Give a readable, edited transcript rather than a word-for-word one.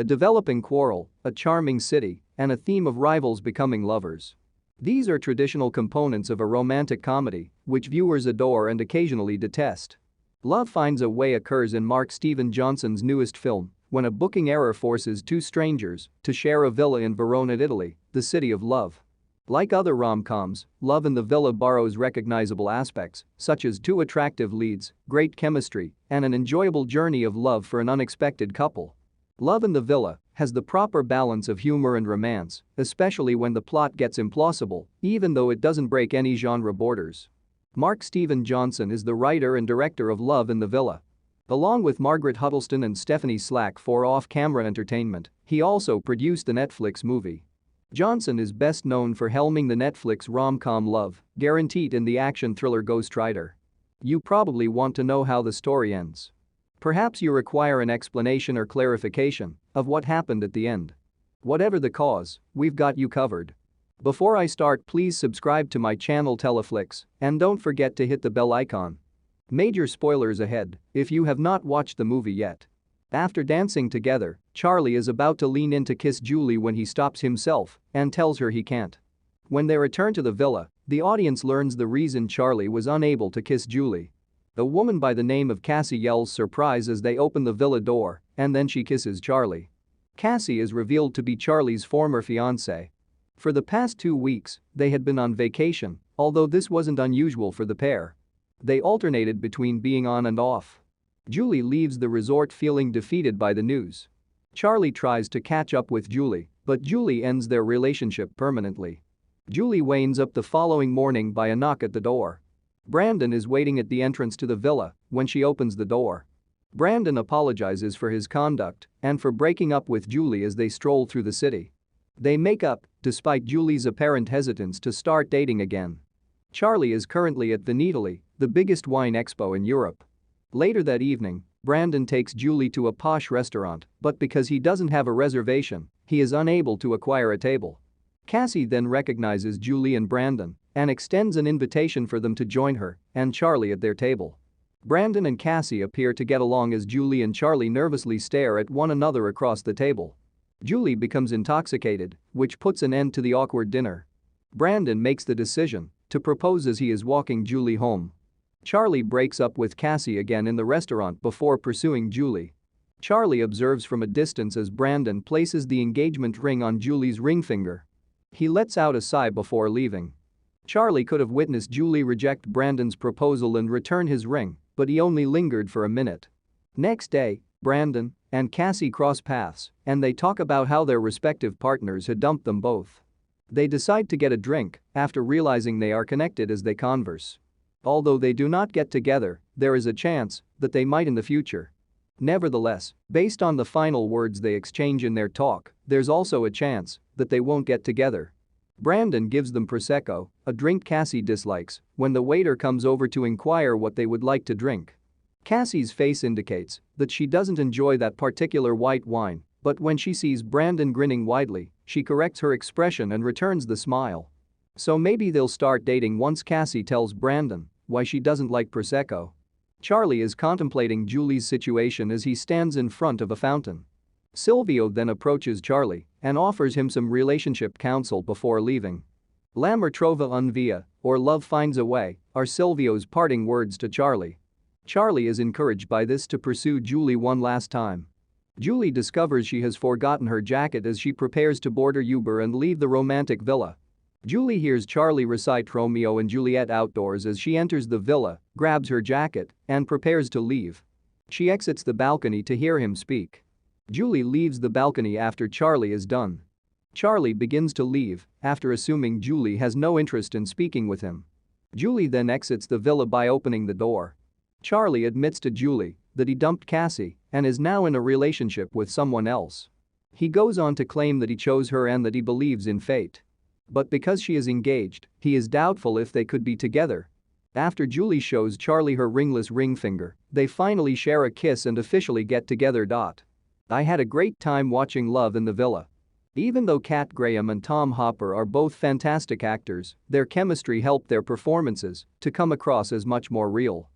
A developing quarrel, a charming city, and a theme of rivals becoming lovers. These are traditional components of a romantic comedy, which viewers adore and occasionally detest. Love Finds a Way occurs in Mark Steven Johnson's newest film, when a booking error forces two strangers to share a villa in Verona, Italy, the city of love. Like other rom-coms, Love in the Villa borrows recognizable aspects, such as two attractive leads, great chemistry, and an enjoyable journey of love for an unexpected couple. Love in the Villa has the proper balance of humor and romance, especially when the plot gets implausible, even though it doesn't break any genre borders. Mark Steven Johnson is the writer and director of Love in the Villa. Along with Margaret Huddleston and Stephanie Slack for Off-Camera Entertainment, he also produced the Netflix movie. Johnson is best known for helming the Netflix rom-com Love, Guaranteed in the action thriller Ghost Rider. You probably want to know how the story ends. Perhaps you require an explanation or clarification of what happened at the end. Whatever the cause, we've got you covered. Before I start, please subscribe to my channel Teleflix and don't forget to hit the bell icon. Major spoilers ahead if you have not watched the movie yet. After dancing together, Charlie is about to lean in to kiss Julie when he stops himself and tells her he can't. When they return to the villa, the audience learns the reason Charlie was unable to kiss Julie. A woman by the name of Cassie yells surprise as they open the villa door, and then she kisses Charlie. Cassie is revealed to be Charlie's former fiancée. For the past 2 weeks, they had been on vacation, although this wasn't unusual for the pair. They alternated between being on and off. Julie leaves the resort feeling defeated by the news. Charlie tries to catch up with Julie, but Julie ends their relationship permanently. Julie wakes up the following morning by a knock at the door. Brandon is waiting at the entrance to the villa when she opens the door. Brandon apologizes for his conduct and for breaking up with Julie as they stroll through the city. They make up, despite Julie's apparent hesitance to start dating again. Charlie is currently at Vinitaly, the biggest wine expo in Europe. Later that evening, Brandon takes Julie to a posh restaurant, but because he doesn't have a reservation, he is unable to acquire a table. Cassie then recognizes Julie and Brandon and extends an invitation for them to join her and Charlie at their table. Brandon and Cassie appear to get along as Julie and Charlie nervously stare at one another across the table. Julie becomes intoxicated, which puts an end to the awkward dinner. Brandon makes the decision to propose as he is walking Julie home. Charlie breaks up with Cassie again in the restaurant before pursuing Julie. Charlie observes from a distance as Brandon places the engagement ring on Julie's ring finger. He lets out a sigh before leaving. Charlie could have witnessed Julie reject Brandon's proposal and return his ring, but he only lingered for a minute. Next day, Brandon and Cassie cross paths and they talk about how their respective partners had dumped them both. They decide to get a drink after realizing they are connected as they converse. Although they do not get together, there is a chance that they might in the future. Nevertheless, based on the final words they exchange in their talk, there's also a chance that they won't get together. Brandon gives them Prosecco, a drink Cassie dislikes, when the waiter comes over to inquire what they would like to drink. Cassie's face indicates that she doesn't enjoy that particular white wine, but when she sees Brandon grinning widely, she corrects her expression and returns the smile. So maybe they'll start dating once Cassie tells Brandon why she doesn't like Prosecco. Charlie is contemplating Julie's situation as he stands in front of a fountain. Silvio then approaches Charlie and offers him some relationship counsel before leaving. L'amor trova un via, or love finds a way, are Silvio's parting words to Charlie. Charlie is encouraged by this to pursue Julie one last time. Julie discovers she has forgotten her jacket as she prepares to board her Uber and leave the romantic villa. Julie hears Charlie recite Romeo and Juliet outdoors as she enters the villa, grabs her jacket, and prepares to leave. She exits the balcony to hear him speak. Julie leaves the balcony after Charlie is done. Charlie begins to leave after assuming Julie has no interest in speaking with him. Julie then exits the villa by opening the door. Charlie admits to Julie that he dumped Cassie and is now in a relationship with someone else. He goes on to claim that he chose her and that he believes in fate. But because she is engaged, he is doubtful if they could be together. After Julie shows Charlie her ringless ring finger, they finally share a kiss and officially get together. I had a great time watching Love in the Villa. Even though Kat Graham and Tom Hopper are both fantastic actors, their chemistry helped their performances to come across as much more real.